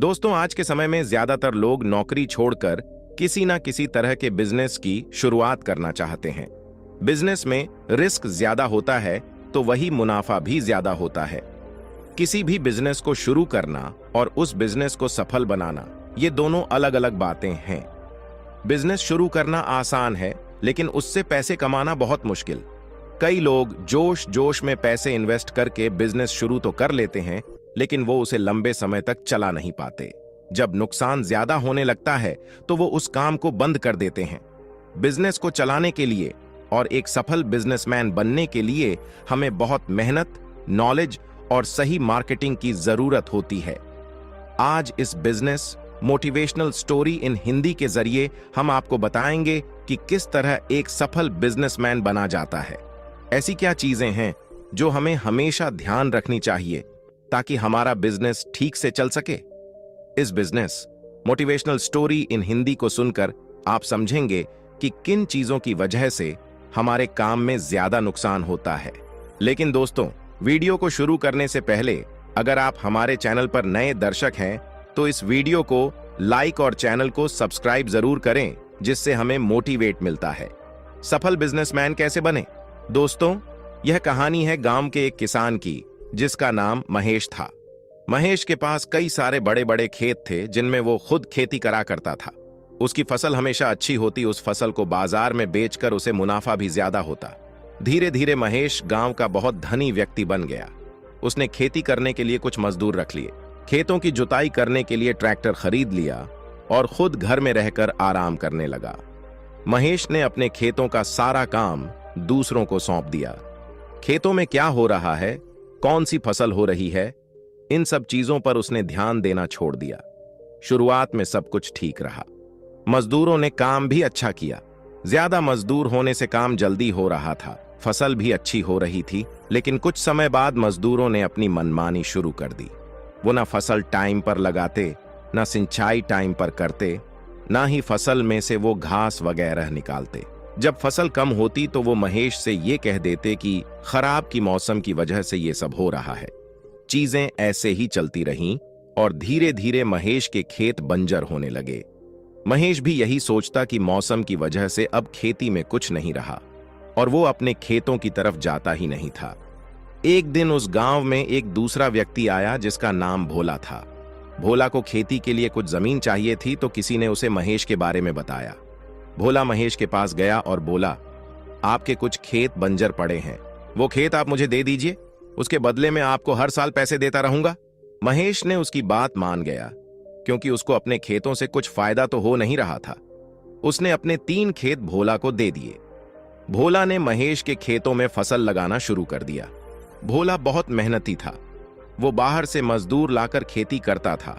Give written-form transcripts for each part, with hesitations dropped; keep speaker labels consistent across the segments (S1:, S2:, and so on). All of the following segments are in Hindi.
S1: दोस्तों, आज के समय में ज्यादातर लोग नौकरी छोड़कर किसी ना किसी तरह के बिजनेस की शुरुआत करना चाहते हैं। बिजनेस में रिस्क ज्यादा होता है तो वही मुनाफा भी ज्यादा होता है। किसी भी बिजनेस को शुरू करना और उस बिजनेस को सफल बनाना, ये दोनों अलग अलग बातें हैं। बिजनेस शुरू करना आसान है, लेकिन उससे पैसे कमाना बहुत मुश्किल। कई लोग जोश जोश में पैसे इन्वेस्ट करके बिजनेस शुरू तो कर लेते हैं, लेकिन वो उसे लंबे समय तक चला नहीं पाते। जब नुकसान ज्यादा होने लगता है तो वो उस काम को बंद कर देते हैं। बिजनेस को चलाने के लिए और एक सफल बिजनेसमैन बनने के लिए हमें बहुत मेहनत, नॉलेज और सही मार्केटिंग की जरूरत होती है। आज इस business motivational story in Hindi के जरिए हम आपको बताएंगे कि किस तरह एक सफल बिजनेसमैन बना जाता है। ऐसी क्या चीजें हैं जो हमें हमेशा ध्यान रखनी चाहिए ताकि हमारा बिजनेस ठीक से चल सके। इस business motivational story in Hindi को सुनकर आप समझेंगे कि किन चीजों की वजह से हमारे काम में ज्यादा नुकसान होता है। लेकिन दोस्तों, वीडियो को शुरू करने से पहले अगर आप हमारे चैनल पर नए दर्शक हैं तो इस वीडियो को लाइक और चैनल को सब्सक्राइब जरूर करें, जिससे हमें मोटिवेट मिलता है। सफल बिजनेसमैन कैसे बने? दोस्तों, यह कहानी है गांव के एक किसान की, जिसका नाम महेश था। महेश के पास कई सारे बड़े बड़े खेत थे जिनमें वो खुद खेती करा करता था। उसकी फसल हमेशा अच्छी होती, उस फसल को बाजार में बेचकर उसे मुनाफा भी ज्यादा होता। धीरे धीरे महेश गांव का बहुत धनी व्यक्ति बन गया। उसने खेती करने के लिए कुछ मजदूर रख लिए, खेतों की जुताई करने के लिए ट्रैक्टर खरीद लिया और खुद घर में रहकर आराम करने लगा। महेश ने अपने खेतों का सारा काम दूसरों को सौंप दिया। खेतों में क्या हो रहा है, कौन सी फसल हो रही है, इन सब चीजों पर उसने ध्यान देना छोड़ दिया। शुरुआत में सब कुछ ठीक रहा। मजदूरों ने काम भी अच्छा किया। ज्यादा मजदूर होने से काम जल्दी हो रहा था, फसल भी अच्छी हो रही थी। लेकिन कुछ समय बाद मजदूरों ने अपनी मनमानी शुरू कर दी। वो ना फसल टाइम पर लगाते, ना सिंचाई टाइम पर करते, ना ही फसल में से वो घास वगैरह निकालते। जब फसल कम होती तो वो महेश से ये कह देते कि खराब की मौसम की वजह से ये सब हो रहा है। चीजें ऐसे ही चलती रहीं और धीरे धीरे महेश के खेत बंजर होने लगे। महेश भी यही सोचता कि मौसम की वजह से अब खेती में कुछ नहीं रहा और वो अपने खेतों की तरफ जाता ही नहीं था। एक दिन उस गांव में एक दूसरा व्यक्ति आया जिसका नाम भोला था। भोला को खेती के लिए कुछ जमीन चाहिए थी, तो किसी ने उसे महेश के बारे में बताया। भोला महेश के पास गया और बोला, आपके कुछ खेत बंजर पड़े हैं, वो खेत आप मुझे दे दीजिए, उसके बदले में आपको हर साल पैसे देता रहूंगा। महेश ने उसकी बात मान गया, क्योंकि उसको अपने खेतों से कुछ फायदा तो हो नहीं रहा था। उसने अपने 3 खेत भोला को दे दिए। भोला ने महेश के खेतों में फसल लगाना शुरू कर दिया। भोला बहुत मेहनती था। वो बाहर से मजदूर लाकर खेती करता था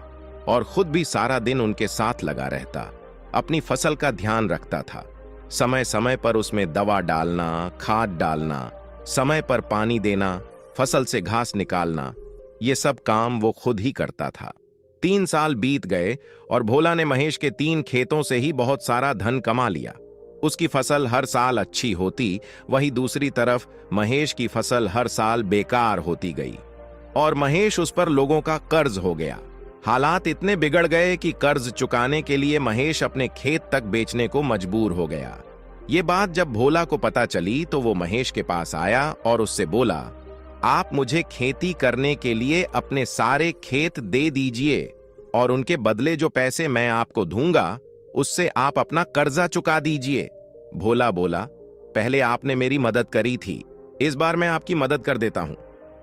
S1: और खुद भी सारा दिन उनके साथ लगा रहता। अपनी फसल का ध्यान रखता था। समय समय पर उसमें दवा डालना, खाद डालना, समय पर पानी देना, फसल से घास निकालना, ये सब काम वो खुद ही करता था। 3 साल बीत गए और भोला ने महेश के 3 खेतों से ही बहुत सारा धन कमा लिया। उसकी फसल हर साल अच्छी होती, वहीं दूसरी तरफ महेश की फसल हर साल बेकार होती गई और महेश उस पर लोगों का कर्ज हो गया। हालात इतने बिगड़ गए कि कर्ज चुकाने के लिए महेश अपने खेत तक बेचने को मजबूर हो गया। ये बात जब भोला को पता चली तो वो महेश के पास आया और उससे बोला, आप मुझे खेती करने के लिए अपने सारे खेत दे दीजिए और उनके बदले जो पैसे मैं आपको दूंगा उससे आप अपना कर्जा चुका दीजिए। भोला बोला, पहले आपने मेरी मदद करी थी, इस बार मैं आपकी मदद कर देता हूं।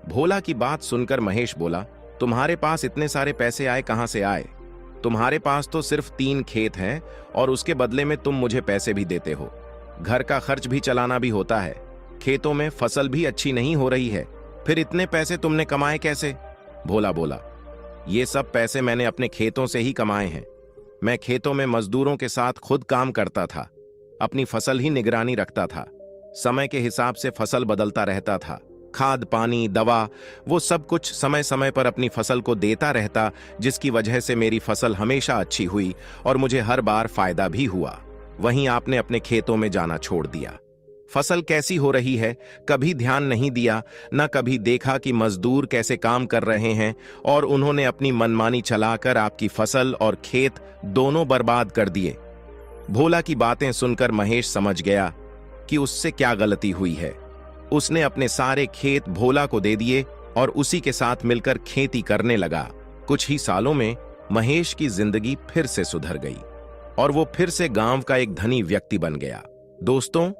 S1: भोला की बात सुनकर महेश बोला, तुम्हारे पास इतने सारे पैसे आए कहां से आए? तुम्हारे पास तो सिर्फ 3 खेत हैं और उसके बदले में तुम मुझे पैसे भी देते हो। घर का खर्च भी चलाना भी होता है, खेतों में फसल भी अच्छी नहीं हो रही है, फिर इतने पैसे तुमने कमाए कैसे? भोला बोला, ये सब पैसे मैंने अपने खेतों से ही कमाए हैं। मैं खेतों में मजदूरों के साथ खुद काम करता था, अपनी फसल ही निगरानी रखता था, समय के हिसाब से फसल बदलता रहता था, खाद पानी दवा वो सब कुछ समय समय पर अपनी फसल को देता रहता, जिसकी वजह से मेरी फसल हमेशा अच्छी हुई और मुझे हर बार फायदा भी हुआ। वहीं आपने अपने खेतों में जाना छोड़ दिया। फसल कैसी हो रही है, कभी ध्यान नहीं दिया, न कभी देखा कि मजदूर कैसे काम कर रहे हैं और उन्होंने अपनी मनमानी चलाकर आपकी फसल और खेत दोनों बर्बाद कर दिए। भोला की बातें सुनकर महेश समझ गया कि उससे क्या गलती हुई है। उसने अपने सारे खेत भोला को दे दिए और उसी के साथ मिलकर खेती करने लगा। कुछ ही सालों में महेश की जिंदगी फिर से सुधर गई और वो फिर से गांव का एक धनी व्यक्ति बन गया। दोस्तों,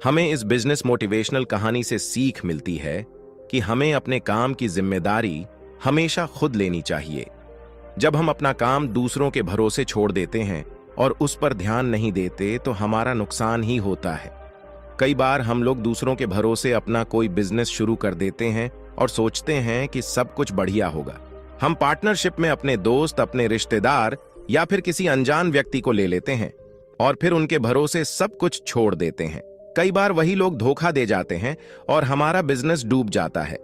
S1: हमें इस बिजनेस मोटिवेशनल कहानी से सीख मिलती है कि हमें अपने काम की जिम्मेदारी हमेशा खुद लेनी चाहिए। जब हम अपना काम दूसरों के भरोसे छोड़ देते हैं और उस पर ध्यान नहीं देते तो हमारा नुकसान ही होता है। कई बार हम लोग दूसरों के भरोसे अपना कोई बिजनेस शुरू कर देते हैं और सोचते हैं कि सब कुछ बढ़िया होगा। हम पार्टनरशिप में अपने दोस्त, अपने रिश्तेदार या फिर किसी अनजान व्यक्ति को ले लेते हैं और फिर उनके भरोसे सब कुछ छोड़ देते हैं। कई बार वही लोग धोखा दे जाते हैं और हमारा बिजनेस डूब जाता है।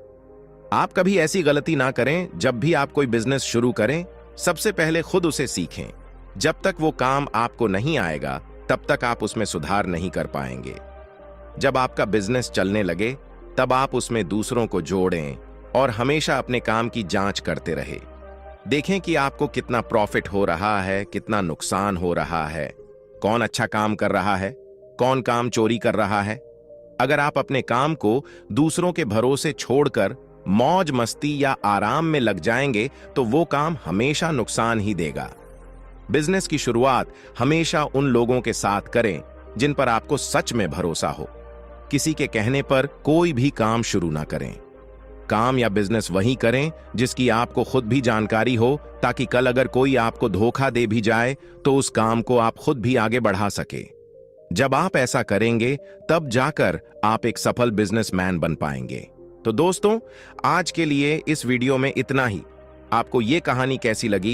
S1: आप कभी ऐसी गलती ना करें। जब भी आप कोई बिजनेस शुरू करें, सबसे पहले खुद उसे सीखें। जब तक वो काम आपको नहीं आएगा, तब तक आप उसमें सुधार नहीं कर पाएंगे। जब आपका बिजनेस चलने लगे, तब आप उसमें दूसरों को जोड़ें और हमेशा अपने काम की जांच करते रहे। देखें कि आपको कितना प्रॉफिट हो रहा है, कितना नुकसान हो रहा है, कौन अच्छा काम कर रहा है, कौन काम चोरी कर रहा है। अगर आप अपने काम को दूसरों के भरोसे छोड़कर मौज मस्ती या आराम में लग जाएंगे, तो वो काम हमेशा नुकसान ही देगा। बिजनेस की शुरुआत हमेशा उन लोगों के साथ करें जिन पर आपको सच में भरोसा हो। किसी के कहने पर कोई भी काम शुरू ना करें। काम या बिजनेस वही करें जिसकी आपको खुद भी जानकारी हो, ताकि कल अगर कोई आपको धोखा दे भी जाए तो उस काम को आप खुद भी आगे बढ़ा सके। जब आप ऐसा करेंगे, तब जाकर आप एक सफल बिजनेसमैन बन पाएंगे। तो दोस्तों, आज के लिए इस वीडियो में इतना ही। आपको ये कहानी कैसी लगी